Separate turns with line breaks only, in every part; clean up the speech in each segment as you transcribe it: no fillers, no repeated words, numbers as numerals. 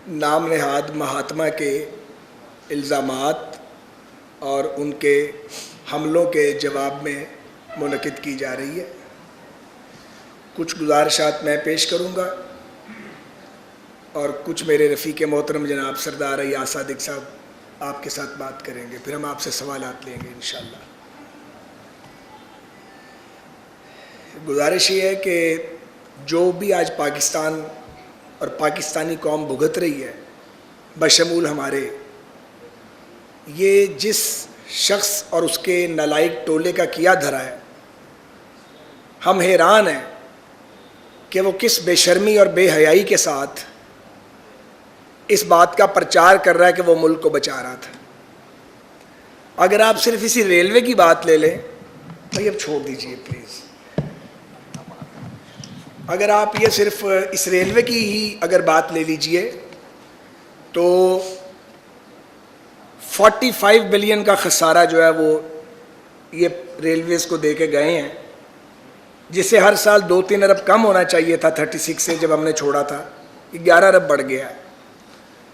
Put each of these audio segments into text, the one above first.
نام نہاد مہاتما کے الزامات اور ان کے حملوں کے جواب میں منعقد کی جا رہی ہے۔ کچھ گزارشات میں پیش کروں گا اور کچھ میرے رفیق محترم جناب سردار ایاز صادق صاحب آپ کے ساتھ بات کریں گے، پھر ہم آپ سے سوالات لیں گے انشاءاللہ۔ گزارش یہ ہے کہ جو بھی آج پاکستان اور پاکستانی قوم بھگت رہی ہے بشمول ہمارے، یہ جس شخص اور اس کے نالائق ٹولے کا کیا دھرا ہے، ہم حیران ہیں کہ وہ کس بے شرمی اور بے حیائی کے ساتھ اس بات کا پرچار کر رہا ہے کہ وہ ملک کو بچا رہا تھا۔ اگر آپ صرف اسی ریلوے کی بات لے لیں، بھائی اب چھوڑ دیجئے پلیز، اگر آپ یہ صرف اس ریلوے کی ہی اگر بات لے لیجئے تو 45 بلین کا خسارہ جو ہے وہ یہ ریلویز کو دے کے گئے ہیں، جس سے ہر سال 2-3 ارب کم ہونا چاہیے تھا 36 سے جب ہم نے چھوڑا تھا، 11 ارب بڑھ گیا ہے۔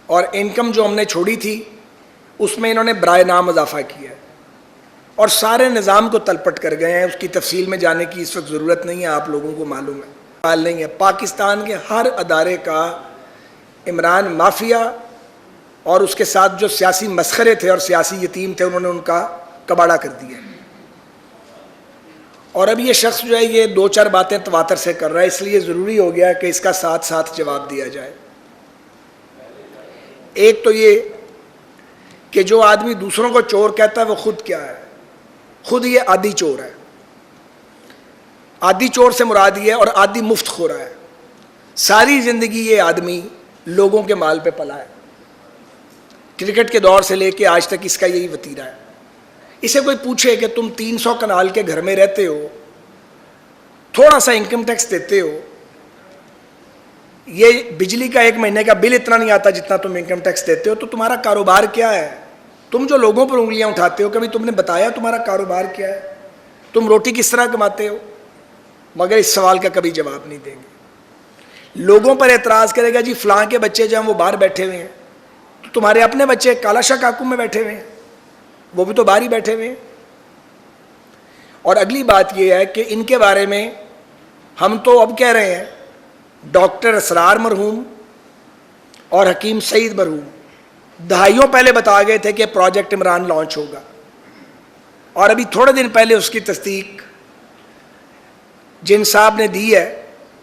اور انکم جو ہم نے چھوڑی تھی اس میں انہوں نے برائے نام اضافہ کیا ہے اور سارے نظام کو تلپٹ کر گئے ہیں۔ اس کی تفصیل میں جانے کی اس وقت ضرورت نہیں ہے، آپ لوگوں کو معلوم ہے۔ حال نہیں ہے، پاکستان کے ہر ادارے کا عمران مافیا اور اس کے ساتھ جو سیاسی مسخرے تھے اور سیاسی یتیم تھے، انہوں نے ان کا کباڑہ کر دیا۔ اور اب یہ شخص جو ہے یہ 2-4 باتیں تواتر سے کر رہا ہے، اس لیے ضروری ہو گیا کہ اس کا ساتھ ساتھ جواب دیا جائے۔ ایک تو یہ کہ جو آدمی دوسروں کو چور کہتا ہے وہ خود کیا ہے؟ خود یہ عادی چور ہے۔ عادی چور سے مراد یہ ہے، اور عادی مفت خورا ہے۔ ساری زندگی یہ آدمی لوگوں کے مال پہ پلا ہے، کرکٹ کے دور سے لے کے آج تک اس کا یہی وتیرہ ہے۔ اسے کوئی پوچھے کہ تم 300 کنال کے گھر میں رہتے ہو، تھوڑا سا انکم ٹیکس دیتے ہو، یہ بجلی کا 1 مہینے کا بل اتنا نہیں آتا جتنا تم انکم ٹیکس دیتے ہو، تو تمہارا کاروبار کیا ہے؟ تم جو لوگوں پر انگلیاں اٹھاتے ہو، کبھی تم نے بتایا تمہارا کاروبار کیا ہے؟ تم روٹی کس طرح کماتے ہو؟ مگر اس سوال کا کبھی جواب نہیں دیں گے۔ لوگوں پر اعتراض کرے گا جی فلاں کے بچے جو ہیں وہ باہر بیٹھے ہوئے ہیں، تو تمہارے اپنے بچے کالا شاہ کاکو میں بیٹھے ہوئے ہیں، وہ بھی تو باہر ہی بیٹھے ہوئے ہیں۔ اور اگلی بات یہ ہے کہ ان کے بارے میں ہم تو اب کہہ رہے ہیں، ڈاکٹر اسرار مرحوم اور حکیم سعید مرحوم دہائیوں پہلے بتا گئے تھے کہ پروجیکٹ عمران لانچ ہوگا، اور ابھی تھوڑے دن پہلے اس کی تصدیق جن صاحب نے دی ہے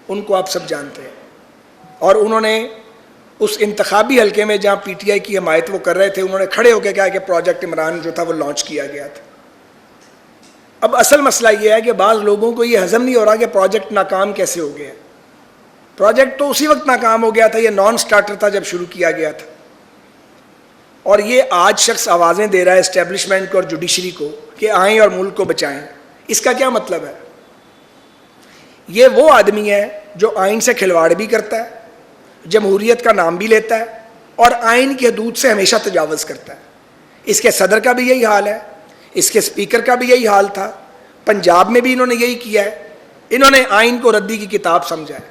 ان کو آپ سب جانتے ہیں، اور انہوں نے اس انتخابی حلقے میں جہاں پی ٹی آئی کی حمایت وہ کر رہے تھے، انہوں نے کھڑے ہو کے کہا کہ پروجیکٹ عمران جو تھا وہ لانچ کیا گیا تھا۔ اب اصل مسئلہ یہ ہے کہ بعض لوگوں کو یہ ہضم نہیں ہو رہا کہ پروجیکٹ ناکام کیسے ہو گیا۔ پروجیکٹ تو اسی وقت ناکام ہو گیا تھا، یہ نان سٹارٹر تھا جب شروع کیا گیا تھا، اور یہ آج شخص آوازیں دے رہا ہے اسٹیبلشمنٹ کو اور جوڈیشری کو کہ آئیں اور ملک کو بچائیں۔ اس کا کیا مطلب ہے؟ یہ وہ آدمی ہے جو آئین سے کھلواڑ بھی کرتا ہے، جمہوریت کا نام بھی لیتا ہے، اور آئین کی حدود سے ہمیشہ تجاوز کرتا ہے۔ اس کے صدر کا بھی یہی حال ہے، اس کے اسپیکر کا بھی یہی حال تھا، پنجاب میں بھی انہوں نے یہی کیا ہے۔ انہوں نے آئین کو ردی کی کتاب سمجھا ہے۔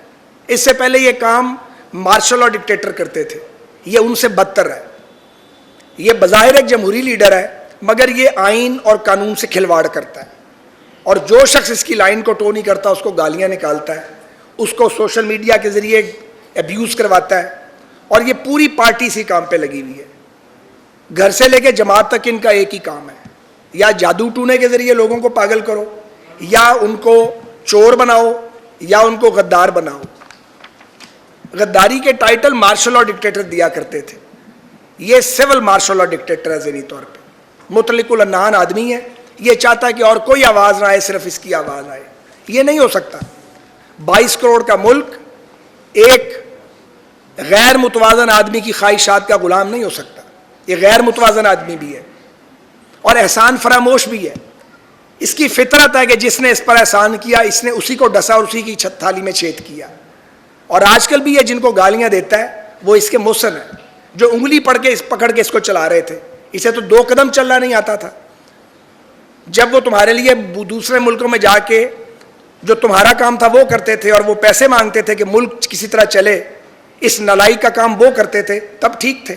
اس سے پہلے یہ کام مارشل اور ڈکٹیٹر کرتے تھے، یہ ان سے بدتر ہے۔ یہ بظاہر ایک جمہوری لیڈر ہے، مگر یہ آئین اور قانون سے کھلواڑ کرتا ہے، اور جو شخص اس کی لائن کو ٹو نہیں کرتا اس کو گالیاں نکالتا ہے، اس کو سوشل میڈیا کے ذریعے ابیوز کرواتا ہے، اور یہ پوری پارٹی اسی کام پہ لگی ہوئی ہے۔ گھر سے لے کے جماعت تک ان کا ایک ہی کام ہے، یا جادو ٹونے کے ذریعے لوگوں کو پاگل کرو، یا ان کو چور بناؤ، یا ان کو غدار بناؤ۔ غداری کے ٹائٹل مارشل اور ڈکٹیٹر دیا کرتے تھے، یہ سول مارشل اور ڈکٹیٹر ہے ذہنی طور پہ۔ مطلق العنان آدمی ہے، یہ چاہتا ہے کہ اور کوئی آواز نہ آئے، صرف اس کی آواز آئے۔ یہ نہیں ہو سکتا۔ 22 کروڑ کا ملک ایک غیر متوازن آدمی کی خواہشات کا غلام نہیں ہو سکتا۔ یہ غیر متوازن آدمی بھی ہے اور احسان فراموش بھی ہے۔ اس کی فطرت ہے کہ جس نے اس پر احسان کیا، اس نے اسی کو ڈسا اور اسی کی تھالی میں چھید کیا۔ اور آج کل بھی یہ جن کو گالیاں دیتا ہے وہ اس کے محسن ہیں، جو انگلی پکڑ کے اس کو چلا رہے تھے۔ اسے تو 2 قدم چلنا نہیں آتا تھا۔ جب وہ تمہارے لیے دوسرے ملکوں میں جا کے جو تمہارا کام تھا وہ کرتے تھے، اور وہ پیسے مانگتے تھے کہ ملک کسی طرح چلے، اس نلائی کا کام وہ کرتے تھے تب ٹھیک تھے.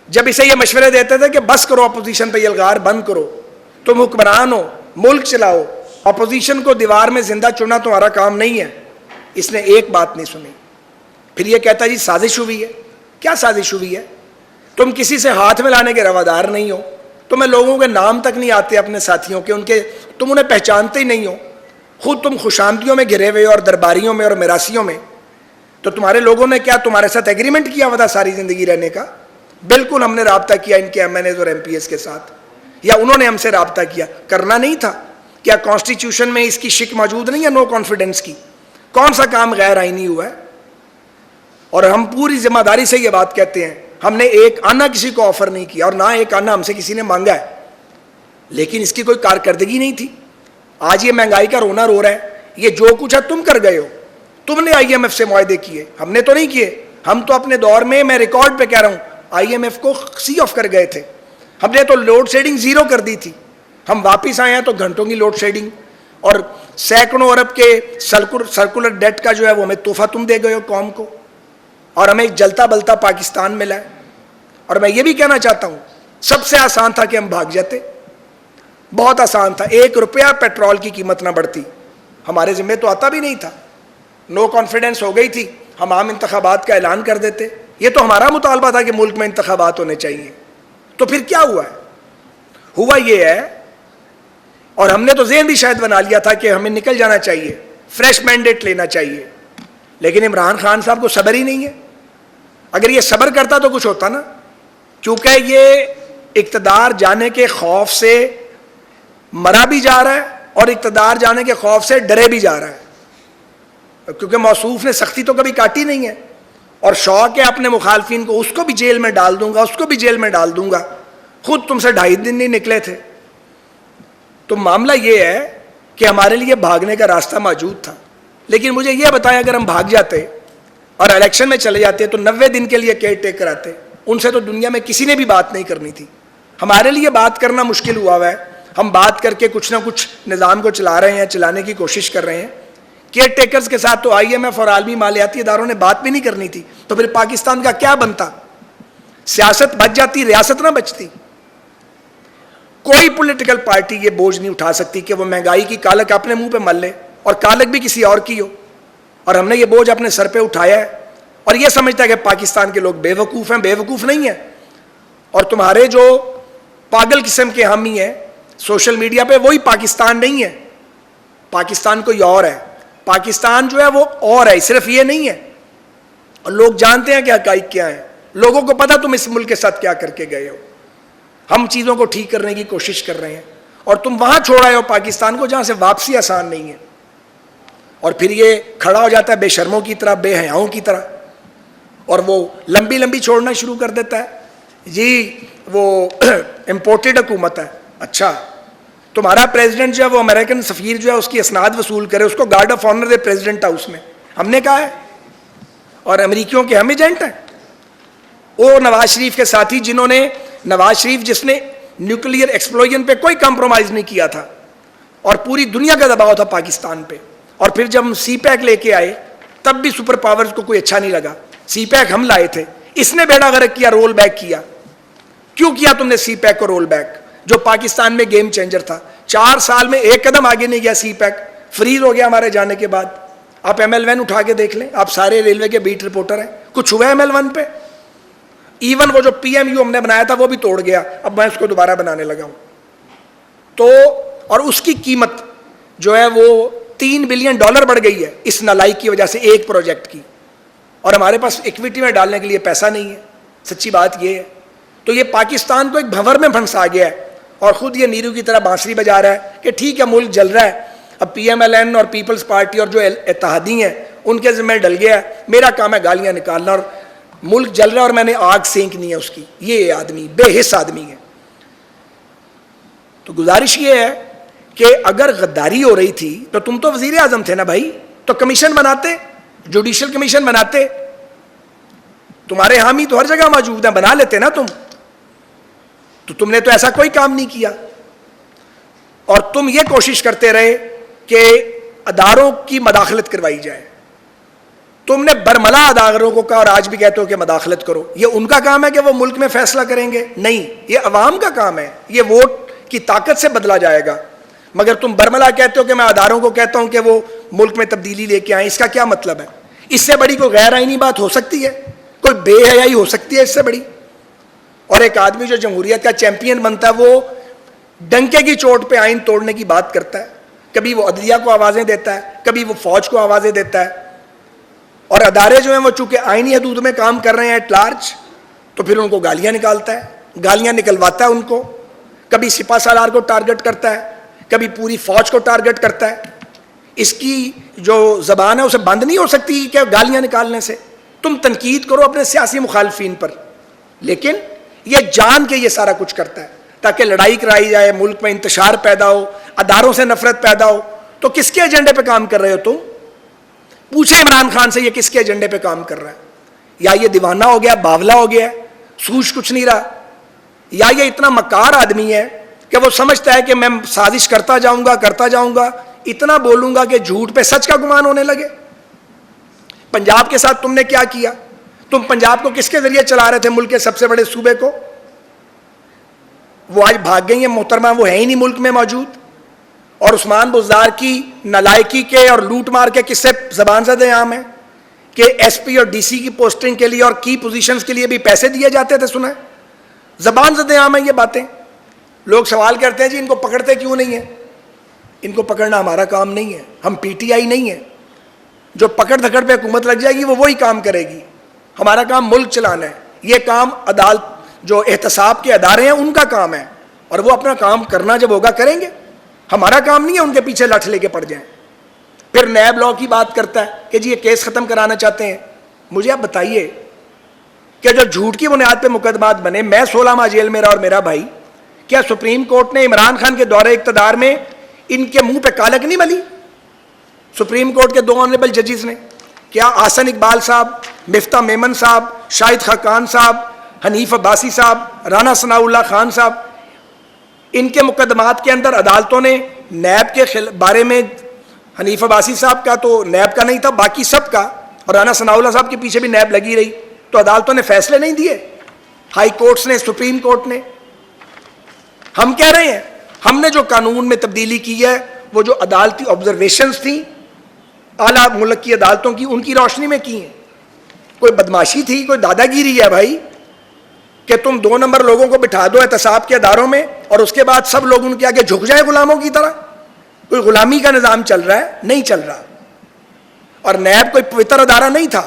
جب اسے یہ مشورے دیتے تھے کہ بس کرو اپوزیشن پہ یلغار بند کرو, تم حکمران ہو, ملک چلاؤ, اپوزیشن کو دیوار میں زندہ چننا تمہارا کام نہیں ہے, اس نے ایک بات نہیں سنی. پھر یہ کہتا جی سازش ہوئی ہے. کیا سازش ہوئی ہے؟ تم کسی سے ہاتھ ملانے کے روادار نہیں ہو, تمہیں لوگوں کے نام تک نہیں آتے اپنے ساتھیوں کے, تم انہیں پہچانتے ہی نہیں ہو, خود تم خوشامدیوں میں گھرے ہوئے اور درباریوں میں اور میراسیوں میں. تو تمہارے لوگوں نے کیا تمہارے ساتھ ایگریمنٹ کیا ہوا تھا ساری زندگی رہنے کا؟ بالکل ہم نے رابطہ کیا ان کے ایم این ایز اور ایم پی ایس کے ساتھ, یا انہوں نے ہم سے رابطہ کیا. کرنا نہیں تھا کیا؟ کانسٹیٹیوشن میں اس کی شک موجود نہیں ہے نو کانفیڈنس کی؟ کون سا کام غیر آئینی ہوا ہے؟ اور ہم پوری ذمہ داری سے یہ بات کہتے ہیں, ہم نے ایک آنا کسی کو آفر نہیں کیا اور نہ ایک آنا ہم سے کسی نے مانگا ہے, لیکن اس کی کوئی کارکردگی نہیں تھی. آج یہ مہنگائی کا رونا رو رہا ہے, یہ جو کچھ ہے تم کر گئے ہو. تم نے آئی ایم ایف سے معاہدے کیے, ہم نے تو نہیں کیے. ہم تو اپنے دور میں ریکارڈ پہ کہہ رہا ہوں, آئی ایم ایف کو سی آف کر گئے تھے. ہم نے تو لوڈ شیڈنگ زیرو کر دی تھی. ہم واپس آئے ہیں تو گھنٹوں کی لوڈ شیڈنگ, اور سینکڑوں ارب کے سرکولر ڈیٹ کا جو ہے وہ ہمیں تحفہ تم دے گئے ہو قوم کو, اور ہمیں ایک جلتا بلتا پاکستان ملا ہے. اور میں یہ بھی کہنا چاہتا ہوں, سب سے آسان تھا کہ ہم بھاگ جاتے, بہت آسان تھا. 1 روپیہ پیٹرول کی قیمت نہ بڑھتی, ہمارے ذمہ تو آتا بھی نہیں تھا. نو کانفیڈنس ہو گئی تھی, ہم عام انتخابات کا اعلان کر دیتے. یہ تو ہمارا مطالبہ تھا کہ ملک میں انتخابات ہونے چاہیے. تو پھر کیا ہوا ہے؟ ہوا یہ ہے, اور ہم نے تو ذہن بھی شاید بنا لیا تھا کہ ہمیں نکل جانا چاہیے, فریش مینڈیٹ لینا چاہیے, لیکن عمران خان صاحب کو صبر ہی نہیں ہے. اگر یہ صبر کرتا تو کچھ ہوتا نا, کیونکہ یہ اقتدار جانے کے خوف سے مرا بھی جا رہا ہے اور اقتدار جانے کے خوف سے ڈرے بھی جا رہا ہے, کیونکہ موصوف نے سختی تو کبھی کاٹی نہیں ہے, اور شوق ہے اپنے مخالفین کو, اس کو بھی جیل میں ڈال دوں گا, اس کو بھی جیل میں ڈال دوں گا. خود تم سے 2.5 دن نہیں نکلے تھے. تو معاملہ یہ ہے کہ ہمارے لیے بھاگنے کا راستہ موجود تھا. لیکن مجھے یہ بتائیں, اگر ہم بھاگ جاتے اور الیکشن میں چلے جاتے تو 90 دن کے لیے کیئر ٹیکر آتے, ان سے تو دنیا میں کسی نے بھی بات نہیں کرنی تھی. ہمارے لیے بات کرنا مشکل ہوا ہے. ہم بات کر کے کچھ نہ کچھ نظام کو چلا رہے ہیں, چلانے کی کوشش کر رہے ہیں. کیئر ٹیکرز کے ساتھ تو آئی ایم ایف اور عالمی مالیاتی اداروں نے بات بھی نہیں کرنی تھی. تو پھر پاکستان کا کیا بنتا؟ سیاست بچ جاتی, ریاست نہ بچتی. کوئی پولیٹیکل پارٹی یہ بوجھ نہیں اٹھا سکتی کہ وہ مہنگائی کی کالک اپنے منہ پہ مل لے, اور کالک بھی کسی اور کی ہو. اور ہم نے یہ بوجھ اپنے سر پہ اٹھایا ہے, اور یہ سمجھتا ہے کہ پاکستان کے لوگ بے وقوف ہیں. بے وقوف نہیں ہیں. اور تمہارے جو پاگل قسم کے حامی ہیں سوشل میڈیا پہ, وہی پاکستان نہیں ہے. پاکستان کوئی اور ہے. پاکستان جو ہے وہ اور ہے, صرف یہ نہیں ہے. اور لوگ جانتے ہیں کہ حقائق کیا ہیں. لوگوں کو پتا تم اس ملک کے ساتھ کیا کر کے گئے ہو. ہم چیزوں کو ٹھیک کرنے کی کوشش کر رہے ہیں, اور تم وہاں چھوڑ آئے ہو پاکستان کو جہاں سے واپسی آسان نہیں ہے. اور پھر یہ کھڑا ہو جاتا ہے بے شرموں کی طرح, بے حیاؤں کی طرح, اور وہ لمبی لمبی چھوڑنا شروع کر دیتا ہے. جی وہ امپورٹڈ حکومت ہے. اچھا, تمہارا پریزیڈنٹ جو ہے وہ امریکن سفیر جو ہے اس کی اسناد وصول کرے, اس کو guard of honour they president house میں, ہم نے کہا ہے. اور امریکیوں کے ہم ایجنٹ ہیں. وہ نواز شریف کے ساتھی جنہوں نے, نواز شریف جس نے نیوکلیئر ایکسپلوژن پہ کوئی کمپرومائز نہیں کیا تھا, اور پوری دنیا کا دباؤ تھا پاکستان پہ. اور پھر جب ہم سی پیک لے کے آئے تب بھی سپر پاورز کو کوئی اچھا نہیں لگا. سی پیک ہم لائے تھے, اس نے بیڑا غرق کیا, رول بیک کیا. کیوں کیا تم نے سی پیک کو رول بیک, جو پاکستان میں گیم چینجر تھا؟ 4 سال میں ایک قدم آگے نہیں گیا سی پیک, فریز ہو گیا ہمارے جانے کے بعد. آپ ML1 اٹھا کے دیکھ لیں, آپ سارے ریلوے کے بیٹ رپورٹر ہیں, کچھ ہوا ہے ML1 پہ؟ ایون وہ جو PMU ہم نے بنایا تھا وہ بھی توڑ گیا, اب میں اس کو دوبارہ بنانے لگا ہوں. تو اور اس کی قیمت جو ہے وہ $3 بلین بڑھ گئی ہے اس نلائی کی وجہ سے, ایک پروجیکٹ کی. اور ہمارے پاس ایکویٹی میں ڈالنے کے لیے پیسہ نہیں ہے. سچی بات یہ ہے. تو یہ پاکستان کو ایک بھنور میں پھنسا گیا ہے, اور خود یہ نیرو کی طرح بانسری بجا رہا ہے کہ ٹھیک ہے ملک جل رہا ہے, اب PMLN اور پیپلز پارٹی اور جو اتحادی ہیں ان کے ذمہ ڈل گیا ہے, میرا کام ہے گالیاں نکالنا, اور ملک جل رہا ہے اور میں نے آگ سینکنی ہے اس کی. یہ آدمی بے حس آدمی ہے. تو گزارش یہ ہے کہ اگر غداری ہو رہی تھی تو تم تو وزیر اعظم تھے نا بھائی, تو کمیشن بناتے, جوڈیشل کمیشن بناتے. تمہارے حامی تو ہر جگہ موجود ہیں, بنا لیتے نا تم. تو تم نے تو ایسا کوئی کام نہیں کیا, اور تم یہ کوشش کرتے رہے کہ اداروں کی مداخلت کروائی جائے. تم نے برملا اداروں کو کہا اور آج بھی کہتے ہو کہ مداخلت کرو. یہ ان کا کام ہے کہ وہ ملک میں فیصلہ کریں گے؟ نہیں, یہ عوام کا کام ہے, یہ ووٹ کی طاقت سے بدلا جائے گا. مگر تم برملا کہتے ہو کہ میں اداروں کو کہتا ہوں کہ وہ ملک میں تبدیلی لے کے آئیں. اس کا کیا مطلب ہے؟ اس سے بڑی کوئی غیر آئینی بات ہو سکتی ہے؟ کوئی بے حیائی ہو سکتی ہے اس سے بڑی؟ اور ایک آدمی جو جمہوریت کا چیمپئن بنتا ہے وہ ڈنکے کی چوٹ پہ آئین توڑنے کی بات کرتا ہے. کبھی وہ عدلیہ کو آوازیں دیتا ہے, کبھی وہ فوج کو آوازیں دیتا ہے. اور ادارے جو ہیں وہ چونکہ آئینی حدود میں کام کر رہے ہیں ایٹ لارج, تو پھر ان کو گالیاں نکالتا ہے, گالیاں نکلواتا ہے ان کو. کبھی سپہ سالار کو ٹارگٹ کرتا ہے, کبھی پوری فوج کو ٹارگٹ کرتا ہے. اس کی جو زبان ہے اسے بند نہیں ہو سکتی کہ گالیاں نکالنے سے. تم تنقید کرو اپنے سیاسی مخالفین پر, لیکن یہ جان کے یہ سارا کچھ کرتا ہے تاکہ لڑائی کرائی جائے, ملک میں انتشار پیدا ہو, اداروں سے نفرت پیدا ہو. تو کس کے ایجنڈے پہ کام کر رہے ہو تم؟ پوچھیں عمران خان سے یہ کس کے ایجنڈے پہ کام کر رہا ہے. یا یہ دیوانہ ہو گیا, باولا ہو گیا, سوچ کچھ نہیں رہا, یا یہ اتنا مکار آدمی ہے کہ وہ سمجھتا ہے کہ میں سازش کرتا جاؤں گا, اتنا بولوں گا کہ جھوٹ پہ سچ کا گمان ہونے لگے. پنجاب کے ساتھ تم نے کیا کیا؟ تم پنجاب کو کس کے ذریعے چلا رہے تھے, ملک کے سب سے بڑے صوبے کو؟ وہ آج بھاگ گئی ہیں محترمہ, وہ ہے ہی نہیں ملک میں موجود. اور عثمان بزدار کی نالائکی کے اور لوٹ مار کے کس سے زبان زدے عام ہیں کہ ایس پی اور ڈی سی کی پوسٹنگ کے لیے اور کی پوزیشنز کے لیے بھی پیسے دیے جاتے تھے. سنا ہے, زبان زدے عام ہیں یہ باتیں. لوگ سوال کرتے ہیں جی ان کو پکڑتے کیوں نہیں ہیں؟ ان کو پکڑنا ہمارا کام نہیں ہے, ہم پی ٹی آئی نہیں ہے. جو پکڑ دھکڑ پہ حکومت لگ جائے گی وہ وہی کام کرے گی. ہمارا کام ملک چلانا ہے. یہ کام عدالت جو احتساب کے ادارے ہیں ان کا کام ہے, اور وہ اپنا کام کرنا جب ہوگا کریں گے. ہمارا کام نہیں ہے ان کے پیچھے لٹھ لے کے پڑ جائیں. پھر نیب لا کی بات کرتا ہے کہ جی یہ کیس ختم کرانا چاہتے ہیں. مجھے آپ بتائیے کہ جو جھوٹ کی بنیاد پہ مقدمات بنے, میں 16 ماہ جیل میں رہا اور میرا بھائی, کیا سپریم کورٹ نے عمران خان کے دور اقتدار میں ان کے منہ پہ کالک نہیں ملی؟ سپریم کورٹ کے 2 آنریبل ججز نے, کیا آسن اقبال صاحب, مفتاح میمن صاحب, شاہد خاقان صاحب, حنیف عباسی صاحب, رانا ثناء اللہ خان صاحب, ان کے مقدمات کے اندر عدالتوں نے نیب کے بارے میں, حنیف عباسی صاحب کا تو نیب کا نہیں تھا, باقی سب کا, اور رانا ثناء اللہ صاحب کے پیچھے بھی نیب لگی رہی, تو عدالتوں نے فیصلے نہیں دیے؟ ہائی کورٹس نے, سپریم کورٹ نے. ہم کہہ رہے ہیں ہم نے جو قانون میں تبدیلی کی ہے وہ جو عدالتی آبزرویشنز تھیں اعلیٰ ملک کی عدالتوں کی, ان کی روشنی میں کی ہیں. کوئی بدماشی تھی, کوئی دادا گیری ہے بھائی کہ تم 2 نمبر لوگوں کو بٹھا دو احتساب کے اداروں میں اور اس کے بعد سب لوگ ان کے آگے جھک جائیں غلاموں کی طرح؟ کوئی غلامی کا نظام چل رہا ہے؟ نہیں چل رہا. اور نیب کوئی پوتر ادارہ نہیں تھا,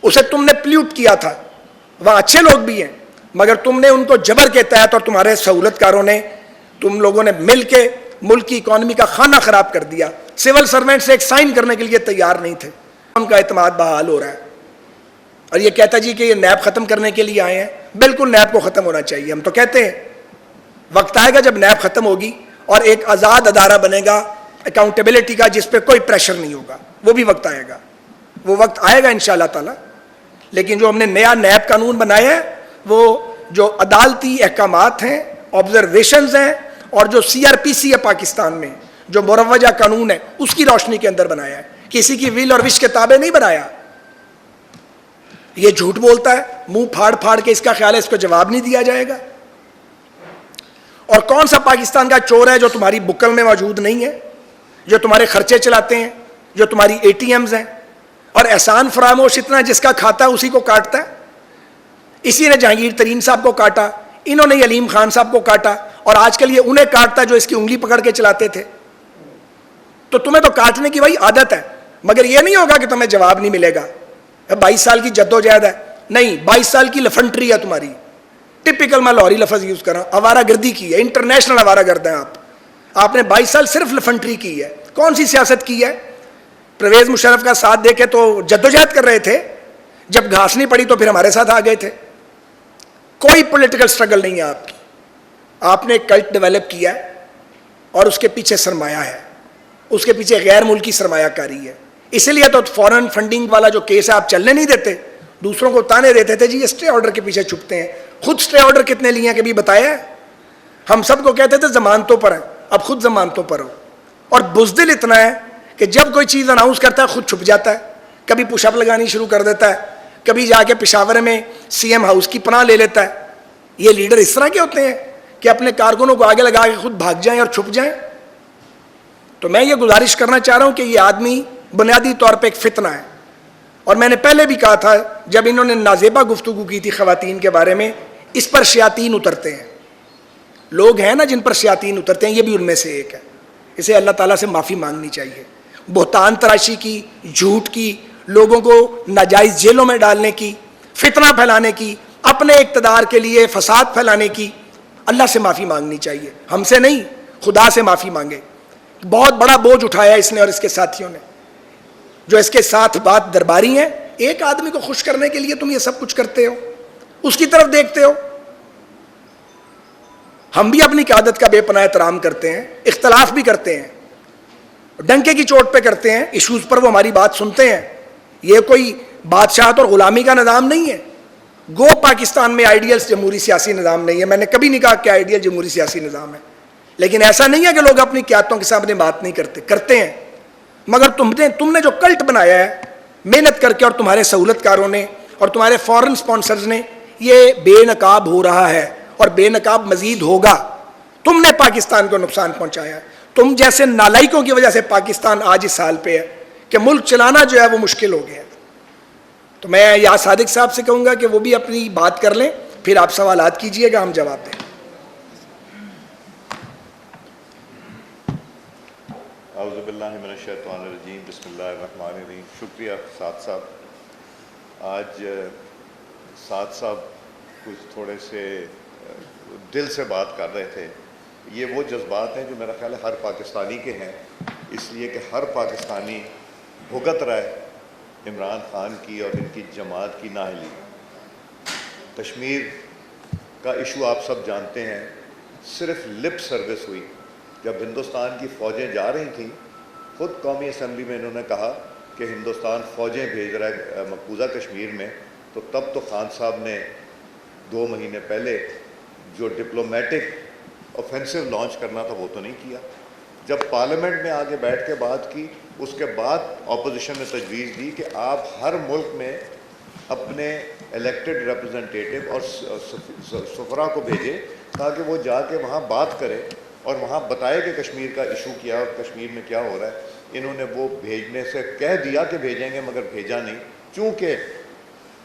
اسے تم نے پلیوٹ کیا تھا. وہاں اچھے لوگ بھی ہیں مگر تم نے ان کو جبر کے تحت, اور تمہارے سہولت کاروں نے, تم لوگوں نے مل کے ملک کی اکانومی کا کھانا خراب کر دیا. سول سرونٹ سے ایک سائن کرنے کے لیے تیار نہیں تھے. ان کا اعتماد بحال ہو رہا ہے. اور یہ کہتا جی کہ یہ نیب ختم کرنے کے لیے آئے ہیں. بالکل نیب کو ختم ہونا چاہیے. ہم تو کہتے ہیں وقت آئے گا جب نیب ختم ہوگی اور ایک آزاد ادارہ بنے گا اکاؤنٹیبلٹی کا, جس پہ کوئی پریشر نہیں ہوگا. وہ بھی وقت آئے گا, وہ وقت آئے گا انشاءاللہ تعالی. لیکن جو ہم نے نیا نیب قانون بنایا ہے وہ جو عدالتی احکامات ہیں, آبزرویشنز ہیں, اور جو سی آر پی سی ہے پاکستان میں جو مروجہ قانون ہے اس کی روشنی کے اندر بنایا ہے. کسی کی ویل اور وش کے تابع نہیں بنایا. یہ جھوٹ بولتا ہے, منہ پھاڑ پھاڑ کے اس کا خیال ہے اس کو جواب نہیں دیا جائے گا. اور کون سا پاکستان کا چور ہے جو تمہاری بکل میں موجود نہیں ہے, جو تمہارے خرچے چلاتے ہیں, جو تمہاری اے ٹی ایمز ہیں, اور احسان فراموش اتنا جس کا کھاتا ہے اسی کو کاٹتا ہے. اسی نے جہانگیر ترین صاحب کو کاٹا, انہوں نے علیم خان صاحب کو کاٹا, اور آج کل یہ انہیں کاٹتا ہے جو اس کی انگلی پکڑ کے چلاتے تھے. تو تمہیں تو کاٹنے کی بھائی عادت ہے, مگر یہ نہیں ہوگا کہ تمہیں جواب نہیں ملے گا. 22 سال کی جدوجہد ہے, نہیں 22 سال کی لفنٹری ہے تمہاری. ٹپیکل میں لاہوری لفظ یوز کر رہا ہوں, آوارہ گردی کی ہے, انٹرنیشنل آوارہ گرد ہیں آپ. آپ نے 22 سال صرف لفنٹری کی ہے. کون سی سیاست کی ہے؟ پرویز مشرف کا ساتھ دے کے تو جدوجہد کر رہے تھے, جب گھاس نہیں پڑی تو پھر ہمارے ساتھ آ گئے تھے. کوئی پولیٹیکل سٹرگل نہیں ہے آپ کی. آپ نے کلٹ ڈیولپ کیا ہے اور اس کے پیچھے سرمایہ ہے, اس کے پیچھے غیر ملکی سرمایہ کاری ہے. اسی لیے تو فورن فنڈنگ والا جو کیس ہے آپ چلنے نہیں دیتے, دوسروں کو تانے دیتے تھے جی اسٹے آرڈر کے پیچھے چھپتے ہیں. خود اسٹے آرڈر کتنے لیے ہیں کبھی بتایا ہے؟ ہم سب کو کہتے تھے ضمانتوں پر ہیں, اب خود ضمانتوں پر ہو. اور بزدل اتنا ہے کہ جب کوئی چیز اناؤنس کرتا ہے خود چھپ جاتا ہے. کبھی پش اپ لگانی شروع کر دیتا ہے, کبھی جا کے پشاور میں سی ایم ہاؤس کی پناہ لے لیتا ہے. یہ لیڈر اس طرح کے ہوتے ہیں کہ اپنے کارکنوں کو آگے لگا کے خود بھاگ جائیں اور چھپ جائیں. تو میں یہ گزارش کرنا چاہ رہا ہوں کہ یہ آدمی بنیادی طور پہ ایک فتنہ ہے. اور میں نے پہلے بھی کہا تھا جب انہوں نے نازیبہ گفتگو کی تھی خواتین کے بارے میں, اس پر شیاطین اترتے ہیں. لوگ ہیں نا جن پر شیاطین اترتے ہیں, یہ بھی ان میں سے ایک ہے. اسے اللہ تعالیٰ سے معافی مانگنی چاہیے. بہتان تراشی کی, جھوٹ کی, لوگوں کو ناجائز جیلوں میں ڈالنے کی, فتنہ پھیلانے کی, اپنے اقتدار کے لیے فساد پھیلانے کی, اللہ سے معافی مانگنی چاہیے. ہم سے نہیں, خدا سے معافی مانگے. بہت بڑا بوجھ اٹھایا اس نے اور اس کے ساتھیوں نے, جو اس کے ساتھ بات درباری ہیں. ایک آدمی کو خوش کرنے کے لیے تم یہ سب کچھ کرتے ہو, اس کی طرف دیکھتے ہو. ہم بھی اپنی قیادت کا بے پناہ احترام کرتے ہیں, اختلاف بھی کرتے ہیں, ڈنکے کی چوٹ پہ کرتے ہیں. ایشوز پر وہ ہماری بات سنتے ہیں. یہ کوئی بادشاہت اور غلامی کا نظام نہیں ہے. گو پاکستان میں آئیڈیل جمہوری سیاسی نظام نہیں ہے. میں نے کبھی نہیں کہا کہ آئیڈیل جمہوری سیاسی نظام ہے, لیکن ایسا نہیں ہے کہ لوگ اپنی قیادتوں کے سامنے بات نہیں کرتے ہیں. مگر تم نے جو کلٹ بنایا ہے محنت کر کے, اور تمہارے سہولت کاروں نے اور تمہارے فورن سپانسرز نے, یہ بے نقاب ہو رہا ہے اور بے نقاب مزید ہوگا. تم نے پاکستان کو نقصان پہنچایا ہے. تم جیسے نالائکوں کی وجہ سے پاکستان آج اس حال پہ ہے کہ ملک چلانا جو ہے وہ مشکل ہو گیا. تو میں یا صادق صاحب سے کہوں گا کہ وہ بھی اپنی بات کر لیں, پھر آپ سوالات کیجئے گا, ہم جواب دیں.
اعوذ باللہ من الشیطان الرجیم, بسم اللہ الرحمن الرحیم. شکریہ سعد صاحب. آج سعد صاحب کچھ تھوڑے سے دل سے بات کر رہے تھے. یہ وہ جذبات ہیں جو میرا خیال ہے ہر پاکستانی کے ہیں, اس لیے کہ ہر پاکستانی بھگت رہا ہے عمران خان کی اور ان کی جماعت کی نااہلی. کشمیر کا ایشو آپ سب جانتے ہیں, صرف لپ سروس ہوئی. جب ہندوستان کی فوجیں جا رہی تھیں, خود قومی اسمبلی میں انہوں نے کہا کہ ہندوستان فوجیں بھیج رہا ہے مقبوضہ کشمیر میں, تو تب تو خان صاحب نے 2 مہینے پہلے جو ڈپلومیٹک اوفینسو لانچ کرنا تھا وہ تو نہیں کیا. جب پارلیمنٹ میں آگے بیٹھ کے بات کی, اس کے بعد اپوزیشن نے تجویز دی کہ آپ ہر ملک میں اپنے الیکٹڈ ریپرزنٹیٹیو اور سفراء کو بھیجیں تاکہ وہ جا کے وہاں بات کرے اور وہاں بتائے کہ کشمیر کا ایشو کیا اور کشمیر میں کیا ہو رہا ہے. انہوں نے وہ بھیجنے سے کہہ دیا کہ بھیجیں گے, مگر بھیجا نہیں, چونکہ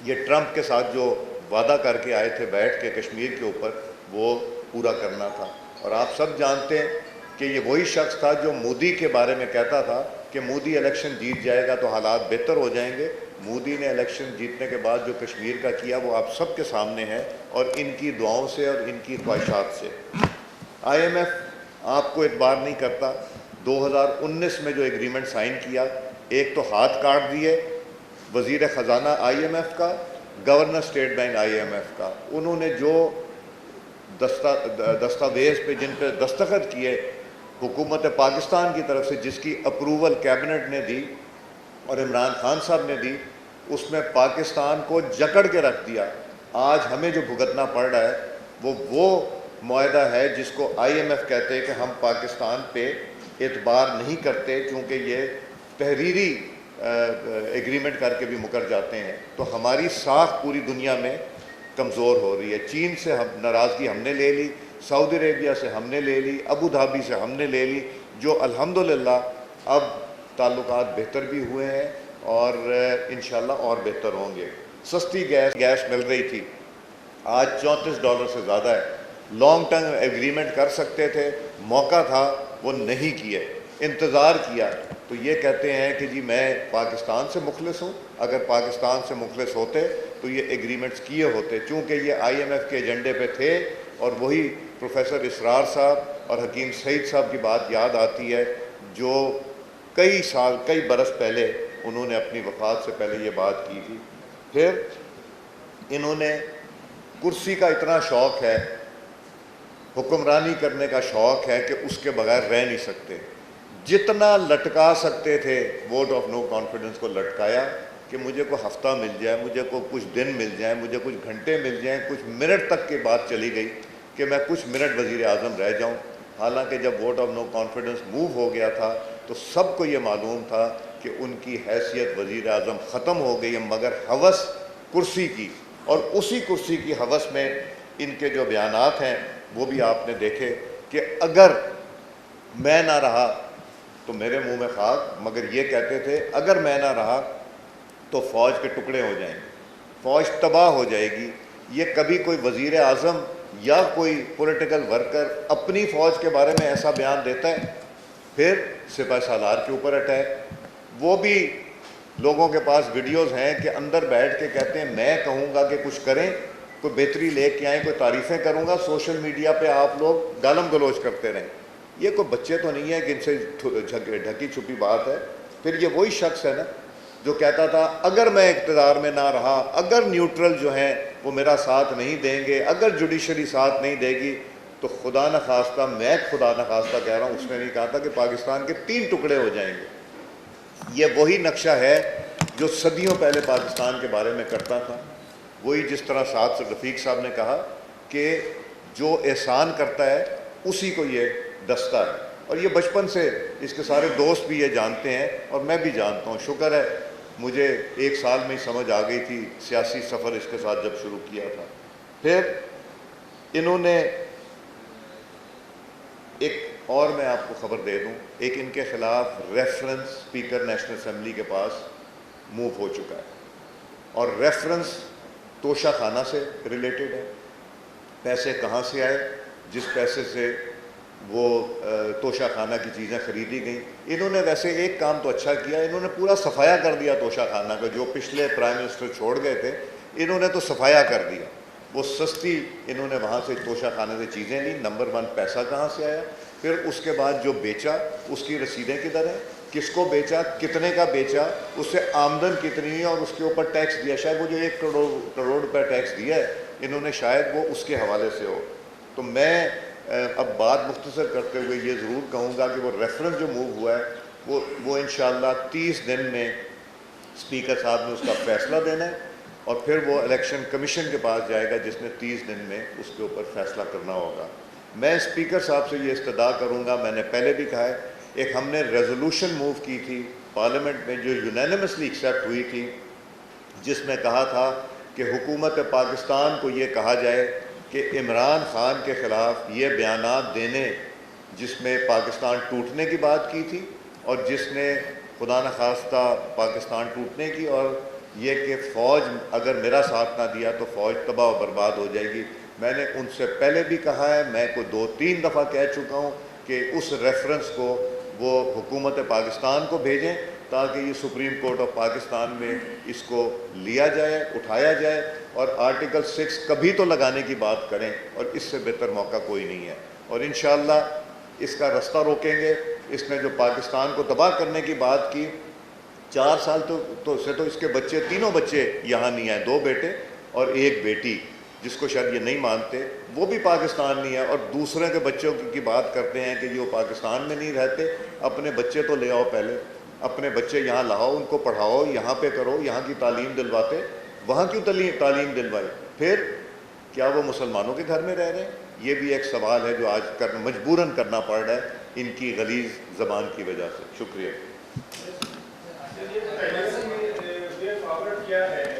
یہ ٹرمپ کے ساتھ جو وعدہ کر کے آئے تھے بیٹھ کے کشمیر کے اوپر, وہ پورا کرنا تھا. اور آپ سب جانتے ہیں کہ یہ وہی شخص تھا جو مودی کے بارے میں کہتا تھا کہ مودی الیکشن جیت جائے گا تو حالات بہتر ہو جائیں گے. مودی نے الیکشن جیتنے کے بعد جو کشمیر کا کیا وہ آپ سب کے سامنے ہے, اور ان کی دعاؤں سے اور ان کی خواہشات سے. آئی ایم ایف آپ کو اعتبار نہیں کرتا. 2019 میں جو ایگریمنٹ سائن کیا, ایک تو ہاتھ کاٹ دیے وزیر خزانہ آئی ایم ایف کا, governor state bank I M F کا. انہوں نے جو دستاویز پہ جن پہ دستخط کیے حکومت پاکستان کی طرف سے, جس کی اپروول کیبنٹ نے دی اور عمران خان صاحب نے دی, اس میں پاکستان کو جکڑ کے رکھ دیا. آج ہمیں جو بھگتنا پڑ رہا ہے وہ معاہدہ ہے جس کو آئی ایم ایف کہتے ہیں کہ ہم پاکستان پہ اعتبار نہیں کرتے کیونکہ یہ تحریری ایگریمنٹ کر کے بھی مکر جاتے ہیں. تو ہماری ساکھ پوری دنیا میں کمزور ہو رہی ہے. چین سے ناراضگی ہم نے لے لی, سعودی عربیہ سے ہم نے لے لی, ابو دھابی سے ہم نے لے لی, جو الحمدللہ اب تعلقات بہتر بھی ہوئے ہیں اور انشاءاللہ اور بہتر ہوں گے. سستی گیس مل رہی تھی, آج $34 سے زیادہ ہے. لانگ ٹرم ایگریمنٹ کر سکتے تھے, موقع تھا, وہ نہیں کیے, انتظار کیا. تو یہ کہتے ہیں کہ جی میں پاکستان سے مخلص ہوں. اگر پاکستان سے مخلص ہوتے تو یہ ایگریمنٹس کیے ہوتے, چونکہ یہ آئی ایم ایف کے ایجنڈے پہ تھے. اور وہی پروفیسر اسرار صاحب اور حکیم سعید صاحب کی بات یاد آتی ہے جو کئی برس پہلے انہوں نے اپنی وفات سے پہلے یہ بات کی تھی. پھر انہوں نے کرسی کا اتنا شوق ہے, حکمرانی کرنے کا شوق ہے کہ اس کے بغیر رہ نہیں سکتے. جتنا لٹکا سکتے تھے ووٹ آف نو کانفیڈنس کو لٹکایا کہ مجھے کوئی ہفتہ مل جائے, مجھے کو کچھ دن مل جائیں, مجھے کچھ گھنٹے مل جائیں, کچھ منٹ تک کی بات چلی گئی کہ میں کچھ منٹ وزیر اعظم رہ جاؤں. حالانکہ جب vote of no confidence move ہو گیا تھا تو سب کو یہ معلوم تھا کہ ان کی حیثیت وزیر اعظم ختم ہو گئی ہے، مگر ہوس کرسی کی، اور اسی کرسی کی ہوس میں ان کے جو بیانات ہیں وہ بھی آپ نے دیکھے کہ اگر میں نہ رہا تو میرے منہ میں خاک، مگر یہ کہتے تھے اگر میں نہ رہا تو فوج کے ٹکڑے ہو جائیں گے، فوج تباہ ہو جائے گی۔ یہ کبھی کوئی وزیر اعظم یا کوئی پولیٹیکل ورکر اپنی فوج کے بارے میں ایسا بیان دیتا ہے؟ پھر سپہ سالار کے اوپر اٹیک، وہ بھی لوگوں کے پاس ویڈیوز ہیں کہ اندر بیٹھ کے کہتے ہیں میں کہوں گا کہ کچھ کریں، کوئی بہتری لے کے آئیں، کوئی تعریفیں کروں گا، سوشل میڈیا پہ آپ لوگ گالم گلوچ کرتے رہیں۔ یہ کوئی بچے تو نہیں ہے کہ ان سے ڈھکی چھپی بات ہے۔ پھر یہ وہی شخص ہے نا جو کہتا تھا اگر میں اقتدار میں نہ رہا، اگر نیوٹرل جو ہیں وہ میرا ساتھ نہیں دیں گے، اگر جوڈیشری ساتھ نہیں دے گی تو خدا نخواستہ، میں خدا نخواستہ کہہ رہا ہوں، اس نے نہیں کہا تھا کہ پاکستان کے 3 ٹکڑے ہو جائیں گے۔ یہ وہی نقشہ ہے جو صدیوں پہلے پاکستان کے بارے میں کرتا تھا، وہی جس طرح سعد رفیق صاحب نے کہا کہ جو احسان کرتا ہے اسی کو یہ دستہ ہے، اور یہ بچپن سے اس کے سارے دوست بھی یہ جانتے ہیں اور میں بھی جانتا ہوں۔ شکر ہے مجھے 1 سال میں ہی سمجھ آ گئی تھی سیاسی سفر اس کے ساتھ جب شروع کیا تھا۔ پھر انہوں نے ایک اور میں آپ کو خبر دے دوں، ایک ان کے خلاف ریفرنس اسپیکر نیشنل اسمبلی کے پاس موو ہو چکا ہے، اور ریفرنس توشہ خانہ سے ریلیٹڈ ہے۔ پیسے کہاں سے آئے جس پیسے سے وہ توشہ خانہ کی چیزیں خریدی گئیں؟ انہوں نے ویسے ایک کام تو اچھا کیا، انہوں نے پورا صفایا کر دیا توشہ خانہ کا، جو پچھلے پرائم منسٹر چھوڑ گئے تھے انہوں نے تو صفایا کر دیا۔ وہ سستی انہوں نے وہاں سے توشہ خانے سے چیزیں لیں، نمبر 1 پیسہ کہاں سے آیا، پھر اس کے بعد جو بیچا اس کی رسیدیں کدھر ہیں، کس کو بیچا، کتنے کا بیچا، اس سے آمدن کتنی ہے، اور اس کے اوپر ٹیکس دیا۔ شاید وہ جو 1 کروڑ روپے ٹیکس دیا ہے انہوں نے، شاید وہ اس کے حوالے سے ہو۔ تو میں اب بات مختصر کرتے ہوئے یہ ضرور کہوں گا کہ وہ ریفرنس جو موو ہوا ہے وہ انشاءاللہ 30 دن میں اسپیکر صاحب نے اس کا فیصلہ دینا ہے، اور پھر وہ الیکشن کمیشن کے پاس جائے گا جس نے 30 دن میں اس کے اوپر فیصلہ کرنا ہوگا۔ میں اسپیکر صاحب سے یہ استدعا کروں گا، میں نے پہلے بھی کہا ہے، ایک ہم نے ریزولوشن موو کی تھی پارلیمنٹ میں جو یونینیمسلی ایکسیپٹ ہوئی تھی، جس میں کہا تھا کہ حکومت پاکستان کو یہ کہا جائے کہ عمران خان کے خلاف یہ بیانات دینے جس میں پاکستان ٹوٹنے کی بات کی تھی، اور جس نے خدا نخواستہ پاکستان ٹوٹنے کی، اور یہ کہ فوج اگر میرا ساتھ نہ دیا تو فوج تباہ و برباد ہو جائے گی۔ میں نے ان سے پہلے بھی کہا ہے، میں کو 2-3 دفعہ کہہ چکا ہوں کہ اس ریفرنس کو وہ حکومت پاکستان کو بھیجیں تاکہ یہ سپریم کورٹ آف پاکستان میں اس کو لیا جائے، اٹھایا جائے، اور آرٹیکل 6 کبھی تو لگانے کی بات کریں، اور اس سے بہتر موقع کوئی نہیں ہے۔ اور انشاءاللہ اس کا رستہ روکیں گے۔ اس نے جو پاکستان کو تباہ کرنے کی بات کی، 4 سال تو اس کے بچے، تینوں بچے یہاں نہیں آئے، 2 بیٹے اور 1 بیٹی، جس کو شاید یہ نہیں مانتے، وہ بھی پاکستان نہیں ہے، اور دوسرے کے بچوں کی بات کرتے ہیں کہ جو پاکستان میں نہیں رہتے۔ اپنے بچے تو لے آؤ، پہلے اپنے بچے یہاں لاؤ، ان کو پڑھاؤ، یہاں پہ کرو، یہاں کی تعلیم دلواتے، وہاں کیوں تعلیم دلوائی؟ پھر کیا وہ مسلمانوں کے گھر میں رہ رہے ہیں؟ یہ بھی ایک سوال ہے جو آج مجبوراً کرنا پڑ رہا ہے ان کی غلیظ زبان کی وجہ سے۔ شکریہ۔
کیا ہے